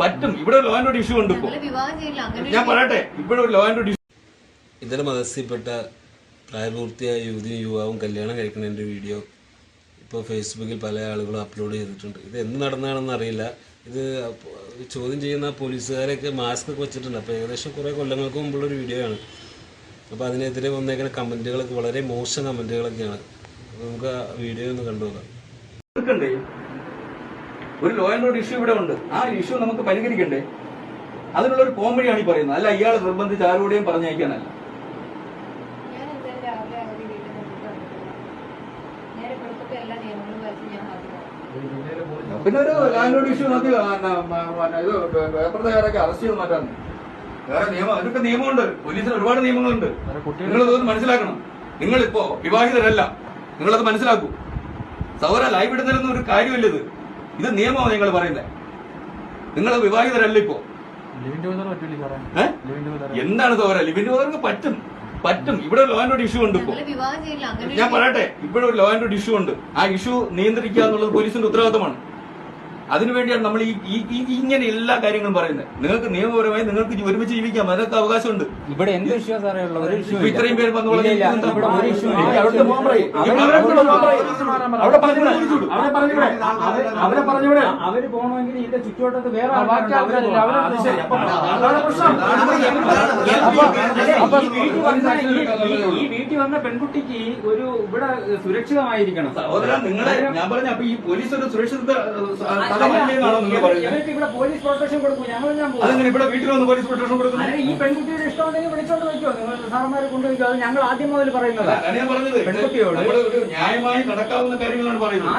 പറ്റും. ഇവിടെ law and order issue ഉണ്ട്. ഇപ്പോ ഞാൻ പറയട്ടെ, ഇവിടെ ലോ ആൻഡ് ഓർഡർ ഇഷ്യൂ. ഇതര മതസ്ഥയിൽപ്പെട്ട പ്രായപൂർത്തിയായ യുവതിയും യുവാവും കല്യാണം കഴിക്കുന്നതിൻ്റെ വീഡിയോ ഇപ്പോൾ ഫേസ്ബുക്കിൽ പല ആളുകളും അപ്ലോഡ് ചെയ്തിട്ടുണ്ട്. ഇത് എന്ന് നടന്നതാണെന്ന് അറിയില്ല. ഇത് ചോദ്യം ചെയ്യുന്ന പോലീസുകാരൊക്കെ മാസ്ക് ഒക്കെ വെച്ചിട്ടുണ്ട്. അപ്പോൾ ഏകദേശം കുറേ കൊല്ലങ്ങൾക്ക് മുമ്പുള്ളൊരു വീഡിയോ ആണ്. അപ്പോൾ അതിനെതിരെ വന്നേക്കുന്ന കമൻറ്റുകളൊക്കെ വളരെ മോശം കമൻറ്റുകളൊക്കെയാണ്. അപ്പോൾ നമുക്ക് ആ വീഡിയോ ഒന്ന് കണ്ടുപോകാം. ഒരു ലോ ആൻഡ് ഓർഡർ ഇഷ്യൂ ഇവിടെ ഉണ്ട്. ആ ഇഷ്യൂ നമുക്ക് പരിഹരിക്കണ്ടേ? അതിനുള്ള ഒരു കോമഡിയാണ് ഈ പറയുന്നത്. അല്ല ഇയാൾ നിർബന്ധിച്ച് ആരോടെയും പറഞ്ഞയക്കാനല്ല. പിന്നെ ഒരു ലാൻഡ് ഓർഡർ ഇഷ്യൂ നോക്കി ഇത് പേപ്പറുകാരൊക്കെ അറസ്റ്റ് ചെയ്ത് മാറ്റാൻ വേറെ നിയമം, അതൊക്കെ നിയമമുണ്ട്. പോലീസിന് ഒരുപാട് നിയമങ്ങളുണ്ട്. നിങ്ങളിതൊന്ന് മനസ്സിലാക്കണം. നിങ്ങളിപ്പോ വിവാഹിതരല്ല, നിങ്ങളത് മനസ്സിലാക്കൂ. സൗര ലൈവ് ഇടുന്നതിലൊന്നും ഒരു കാര്യമില്ല. ഇത് നിയമമാണ് നിങ്ങൾ പറയുന്നത്. നിങ്ങൾ വിവാഹിതരല്ല. ഇപ്പോ എന്താണ് സൗര ലിവിൻ ടുഗദർക്ക് പറ്റും. ഇവിടെ ലോ ആൻഡ് ഓർഡർ ഇഷ്യൂ ഉണ്ട്. ഇപ്പോ ഞാൻ പറയട്ടെ, ഇവിടെ ഒരു ലോ ആൻഡ് ഓർഡർ ഇഷ്യൂ ഉണ്ട്. ആ ഇഷ്യൂ നിയന്ത്രിക്കുക എന്നുള്ളത് പോലീസിന്റെ ഉത്തരവാദിത്തമാണ്. അതിനുവേണ്ടിയാണ് നമ്മൾ ഇങ്ങനെ എല്ലാ കാര്യങ്ങളും പറയുന്നത്. നിങ്ങൾക്ക് നിയമപരമായി നിങ്ങൾക്ക് ഒരുമിച്ച് ജീവിക്കാം, അതൊക്കെ അവകാശമുണ്ട്. ഇവിടെ എന്ത് ഇഷ്യൂ സാറേ ഉള്ളത്? ഇത്രയും പേര് അവരെ പറഞ്ഞൂടെ? അവര് പോകണമെങ്കിൽ ഇതിന്റെ ചുറ്റുവട്ടത്ത് വേറെ ഈ വീട്ടിൽ വന്ന പെൺകുട്ടിക്ക് ഒരു ഇവിടെ സുരക്ഷിതമായിരിക്കണം. നിങ്ങളെ ഞാൻ പറഞ്ഞ അപ്പൊ ഈ പോലീസ് ഒരു സുരക്ഷിത ഇവിടെ പോലീസ് പ്രൊട്ടക്ഷൻ കൊടുക്കും. ഞങ്ങൾ ഇവിടെ വീട്ടിൽ വന്ന് പോലീസ് പ്രൊട്ടക്ഷൻ കൊടുക്കും. ഈ പെൺകുട്ടിയുടെ ഇഷ്ടമുണ്ടെങ്കിൽ വിളിച്ചോണ്ട് വയ്ക്കോ, നിങ്ങൾ സാറന്മാരെ കൊണ്ടുവയ്ക്കോ. അത് ഞങ്ങൾ ആദ്യം മുതൽ പറയുന്നത്. ഞാൻ പറഞ്ഞത് പെൺകുട്ടിയോട് ന്യായമായി നടക്കാവുന്ന കാര്യങ്ങളാണ് പറയുന്നത്.